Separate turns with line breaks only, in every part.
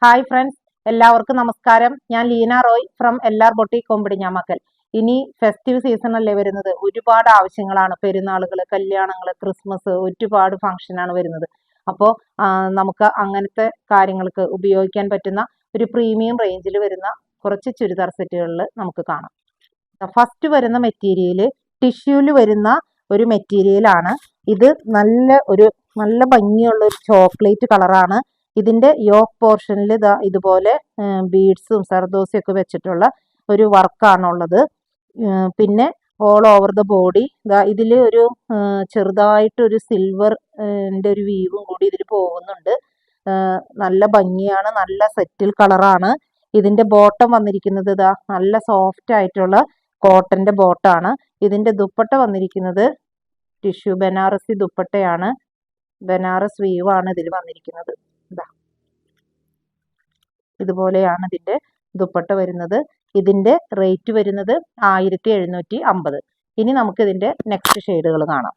Hi friends, എല്ലാവർക്കും നമസ്കാരം. ഞാൻ Leena Roy from LR boutique Kombidinjamakkal. ഇനി ഫെസ്റ്റീവ് സീസൺ അല്ലേ വരുന്നത്. ഒരുപാട് ആവശ്യങ്ങളാണ്. പെരുന്നാളുകൾ, കല്യാണങ്ങൾ, ക്രിസ്മസ്, ഒരുപാട് ഫംഗ്ഷനാണ് വരുന്നത്. അപ്പോൾ നമുക്ക് അങ്ങനത്തെ കാര്യങ്ങൾക്ക് ഉപയോഗിക്കാൻ പറ്റുന്ന ഒരു പ്രീമിയം റേഞ്ചിൽ വരുന്ന കുറച്ച് ചുരിദാർ സെറ്റുകളിൽ നമുക്ക് കാണാം. ഫസ്റ്റ് വരുന്ന മെറ്റീരിയൽ ടിഷ്യൂല് വരുന്ന ഒരു മെറ്റീരിയലാണ്. ഇത് നല്ല ഭംഗിയുള്ള ഒരു ചോക്ലേറ്റ് കളറാണ്. ഇതിന്റെ യോക്ക് പോർഷനിൽ ഇതുപോലെ ബീഡ്സും സർദോസും ഒക്കെ വെച്ചിട്ടുള്ള ഒരു വർക്കാണുള്ളത്. പിന്നെ ഓൾ ഓവർ ദ ബോഡി ഇതിൽ ഒരു ചെറുതായിട്ടൊരു സിൽവറിന്റെ ഒരു വീവും കൂടി ഇതിൽ പോകുന്നുണ്ട്. നല്ല ഭംഗിയാണ്. നല്ല സെറ്റിൽ കളറാണ്. ഇതിന്റെ ബോട്ടം വന്നിരിക്കുന്നത് നല്ല സോഫ്റ്റ് ആയിട്ടുള്ള കോട്ടന്റെ ബോട്ടാണ്. ഇതിന്റെ ദുപ്പട്ട വന്നിരിക്കുന്നത് ടിഷ്യൂ ബനാറസി ദുപ്പട്ടയാണ്. ബനാറസ് വീവാണ് ഇതിൽ വന്നിരിക്കുന്നത്. ഇതുപോലെയാണ് ഇതിന്റെ ദുപ്പട്ട വരുന്നത്. ഇതിന്റെ റേറ്റ് വരുന്നത് 1750. ഇനി നമുക്ക് ഇതിന്റെ നെക്സ്റ്റ് ഷെയ്ഡുകൾ കാണാം.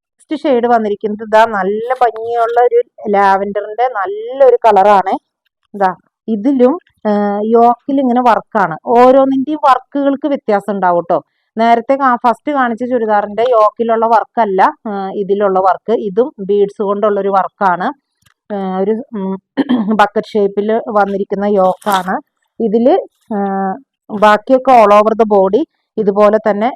നെക്സ്റ്റ് ഷെയ്ഡ് വന്നിരിക്കുന്നത് നല്ല ഭംഗിയുള്ള ഒരു ലാവൻഡറിന്റെ നല്ലൊരു കളറാണ്. ഇതിലും യോക്കിൽ ഇങ്ങനെ വർക്കാണ്. ഓരോന്നിന്റെയും വർക്കുകൾക്ക് വ്യത്യാസം ഉണ്ടാവും കേട്ടോ. നേരത്തെ ഫസ്റ്റ് കാണിച്ച ചുരിദാറിന്റെ യോക്കിലുള്ള വർക്കല്ല ഇതിലുള്ള വർക്ക്. ഇതും ബീഡ്സ് കൊണ്ടുള്ള ഒരു വർക്കാണ്. ഒരു ബക്കറ്റ് ഷേപ്പിൽ വന്നിരിക്കുന്ന യോക്കാണ്. ഇതില് ബാക്കിയൊക്കെ ഓൾ ഓവർ ദ ബോഡി ഇതുപോലെ തന്നെ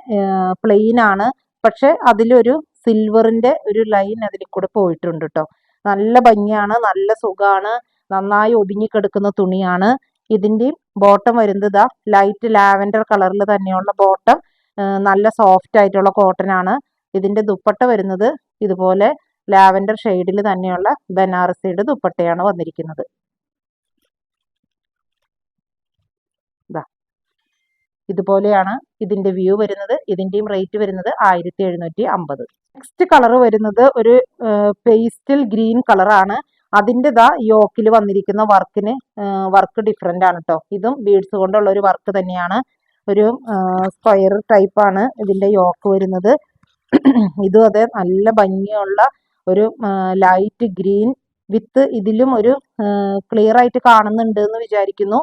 പ്ലെയിൻ ആണ്. പക്ഷെ അതിലൊരു സിൽവറിന്റെ ഒരു ലൈൻ അതിൽ കൂടെ പോയിട്ടുണ്ട് കേട്ടോ. നല്ല ഭംഗിയാണ്. നല്ല സുഖമാണ്. നന്നായി ഒതുങ്ങിക്കെടുക്കുന്ന തുണിയാണ്. ഇതിന്റെയും ബോട്ടം വരുന്നത് ലൈറ്റ് ലാവൻഡർ കളറിൽ തന്നെയുള്ള ബോട്ടം. നല്ല സോഫ്റ്റ് ആയിട്ടുള്ള കോട്ടൺ ആണ്. ഇതിന്റെ ദുപ്പട്ട വരുന്നത് ഇതുപോലെ ലാവൻഡർ ഷെയ്ഡിൽ തന്നെയുള്ള ബനാറസിയുടെ ദുപ്പട്ടയാണ് വന്നിരിക്കുന്നത്. ഇതുപോലെയാണ് ഇതിന്റെ വ്യൂ വരുന്നത്. ഇതിന്റെയും റേറ്റ് വരുന്നത് 1750. നെക്സ്റ്റ് കളർ വരുന്നത് ഒരു പേസ്റ്റൽ ഗ്രീൻ കളറാണ്. അതിൻ്റെ യോക്കിൽ വന്നിരിക്കുന്ന വർക്ക് ഡിഫറെന്റ് ആണ് കേട്ടോ. ഇതും ബീഡ്സ് കൊണ്ടുള്ള ഒരു വർക്ക് തന്നെയാണ്. ഒരു സ്ക്വയർ ടൈപ്പാണ് ഇതിന്റെ യോക്ക് വരുന്നത്. ഇതും അതെ നല്ല ഭംഗിയുള്ള ഒരു ലൈറ്റ് ഗ്രീൻ വിത്ത് ഇതിലും ഒരു ക്ലിയർ ആയിട്ട് കാണുന്നുണ്ട് എന്ന് വിചാരിക്കുന്നു.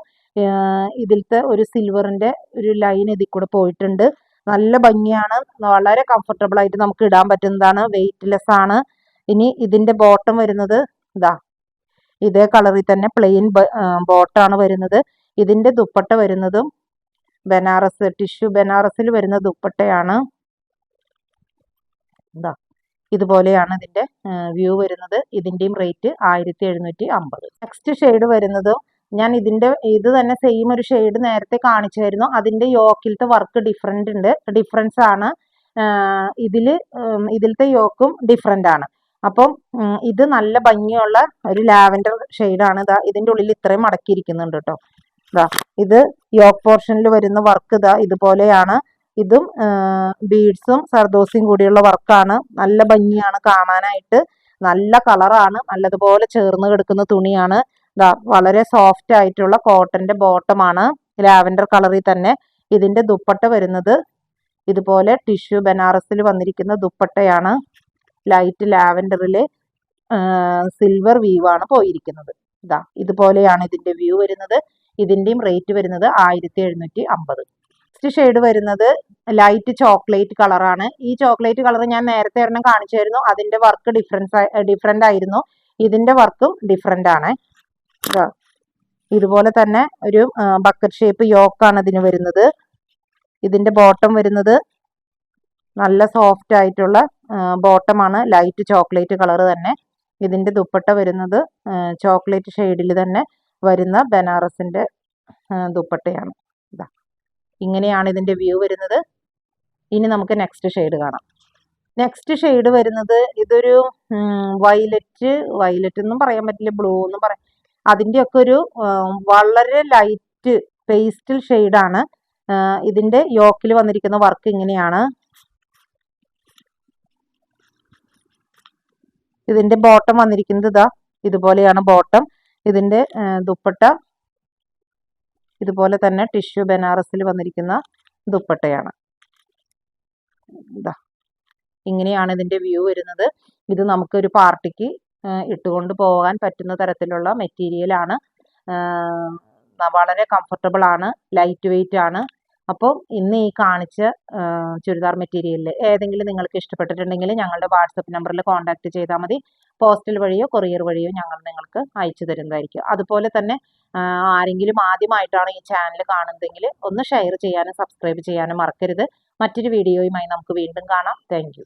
ഇതിലത്തെ ഒരു സിൽവറിന്റെ ഒരു ലൈൻ ഇതിൽ കൂടെ പോയിട്ടുണ്ട്. നല്ല ഭംഗിയാണ്. വളരെ കംഫർട്ടബിൾ ആയിട്ട് നമുക്ക് ഇടാൻ പറ്റുന്നതാണ്. വെയിറ്റ്ലെസ് ആണ്. ഇനി ഇതിന്റെ ബോട്ടം വരുന്നത് ഇതേ കളറിൽ തന്നെ പ്ലെയിൻ ബോട്ടാണ് വരുന്നത്. ഇതിന്റെ ദുപ്പട്ട വരുന്നതും ബനാറസ് ടിഷ്യൂ ബനാറസിൽ വരുന്ന ദുപ്പട്ടയാണ്. ഇതുപോലെയാണ് ഇതിന്റെ വ്യൂ വരുന്നത്. ഇതിന്റെയും റേറ്റ് 1750. നെക്സ്റ്റ് ഷെയ്ഡ് വരുന്നതും ഞാൻ ഇത് തന്നെ സെയിം ഒരു ഷെയ്ഡ് നേരത്തെ കാണിച്ചായിരുന്നു. അതിന്റെ യോക്കിലത്തെ വർക്ക് ഡിഫറൻസ് ആണ്. ഇതിലത്തെ യോക്കും ഡിഫറെന്റ് ആണ്. അപ്പം ഇത് നല്ല ഭംഗിയുള്ള ഒരു ലാവൻഡർ ഷെയ്ഡാണ്. ഇതിന്റെ ഉള്ളിൽ ഇത്രയും മടക്കിയിരിക്കുന്നുണ്ട് കേട്ടോ. ഇത് യോക്ക് പോർഷനിൽ വരുന്ന വർക്ക് ഇതുപോലെയാണ്. ഇതും ബീഡ്സും സർദോസിയും കൂടിയുള്ള വർക്കാണ്. നല്ല ഭംഗിയാണ് കാണാനായിട്ട്. നല്ല കളറാണ്. നല്ലതുപോലെ ചേർന്ന് കിടക്കുന്ന തുണിയാണ്. വളരെ സോഫ്റ്റ് ആയിട്ടുള്ള കോട്ടന്റെ ബോട്ടമാണ്. ലാവൻഡർ കളറിൽ തന്നെ. ഇതിന്റെ ദുപ്പട്ട വരുന്നത് ഇതുപോലെ ടിഷ്യൂ ബനാറസിൽ വന്നിരിക്കുന്ന ദുപ്പട്ടയാണ്. ലൈറ്റ് ലാവൻഡറില് സിൽവർ വീവാണ് പോയിരിക്കുന്നത്. ഇതുപോലെയാണ് ഇതിന്റെ വ്യൂ വരുന്നത്. ഇതിന്റെയും റേറ്റ് വരുന്നത് 1750. നെക്സ്റ്റ് ഷെയ്ഡ് വരുന്നത് ലൈറ്റ് ചോക്ലേറ്റ് കളറാണ്. ഈ ചോക്ലേറ്റ് കളർ ഞാൻ നേരത്തെ ഒരെണ്ണം കാണിച്ചായിരുന്നു. അതിന്റെ വർക്ക് ഡിഫറെന്റ് ആയിരുന്നു. ഇതിന്റെ വർക്കും ഡിഫറെന്റ് ആണ്. ഇതുപോലെ തന്നെ ഒരു ബക്കറ്റ് ഷേപ്പ് യോക്കാണ് ഇതിന് വരുന്നത്. ഇതിന്റെ ബോട്ടം വരുന്നത് നല്ല സോഫ്റ്റ് ആയിട്ടുള്ള ബോട്ടമാണ്. ലൈറ്റ് ചോക്ലേറ്റ് കളർ തന്നെ. ഇതിന്റെ ദുപ്പട്ട വരുന്നത് ചോക്ലേറ്റ് ഷെയ്ഡിൽ തന്നെ വരുന്ന ബനാറസിന്റെ ദുപ്പട്ടയാണ്. ഇങ്ങനെയാണ് ഇതിന്റെ വ്യൂ വരുന്നത്. ഇനി നമുക്ക് നെക്സ്റ്റ് ഷെയ്ഡ് കാണാം. നെക്സ്റ്റ് ഷെയ്ഡ് വരുന്നത് ഇതൊരു വയലറ്റ് എന്നും പറയാൻ പറ്റില്ല, ബ്ലൂ എന്നും പറയാം. അതിൻ്റെയൊക്കെ ഒരു വളരെ ലൈറ്റ് പേസ്റ്റൽ ഷെയ്ഡാണ്. ഇതിന്റെ യോക്കിൽ വന്നിരിക്കുന്ന വർക്ക് ഇങ്ങനെയാണ്. ഇതിന്റെ ബോട്ടം വന്നിരിക്കുന്നത് ഇതുപോലെയാണ് ബോട്ടം. ഇതിന്റെ ദുപ്പട്ട ഇതുപോലെ തന്നെ ടിഷ്യൂ ബനാറസിൽ വന്നിരിക്കുന്ന ദുപ്പട്ടയാണ്. ഇങ്ങനെയാണ് ഇതിന്റെ വ്യൂ വരുന്നത്. ഇത് നമുക്കൊരു പാർട്ടിക്ക് ഇട്ടുകൊണ്ട് പോകാൻ പറ്റുന്ന തരത്തിലുള്ള മെറ്റീരിയൽ ആണ്. വളരെ കംഫർട്ടബിൾ ആണ്, ലൈറ്റ് വെയിറ്റ് ആണ്. അപ്പോൾ ഇന്ന് ഈ കാണിച്ച ചുരിദാർ മെറ്റീരിയലിൽ ഏതെങ്കിലും നിങ്ങൾക്ക് ഇഷ്ടപ്പെട്ടിട്ടുണ്ടെങ്കിൽ ഞങ്ങളുടെ വാട്സപ്പ് നമ്പറിൽ കോൺടാക്ട് ചെയ്താൽ മതി. പോസ്റ്റൽ വഴിയോ കൊറിയർ വഴിയോ ഞങ്ങൾ നിങ്ങൾക്ക് അയച്ചു തരുന്നതായിരിക്കും. അതുപോലെ തന്നെ ആരെങ്കിലും ആദ്യമായിട്ടാണ് ഈ ചാനൽ കാണുന്നതെങ്കിൽ ഒന്ന് ഷെയർ ചെയ്യാനും സബ്സ്ക്രൈബ് ചെയ്യാനും മറക്കരുത്. മറ്റൊരു വീഡിയോയുമായി നമുക്ക് വീണ്ടും കാണാം. താങ്ക്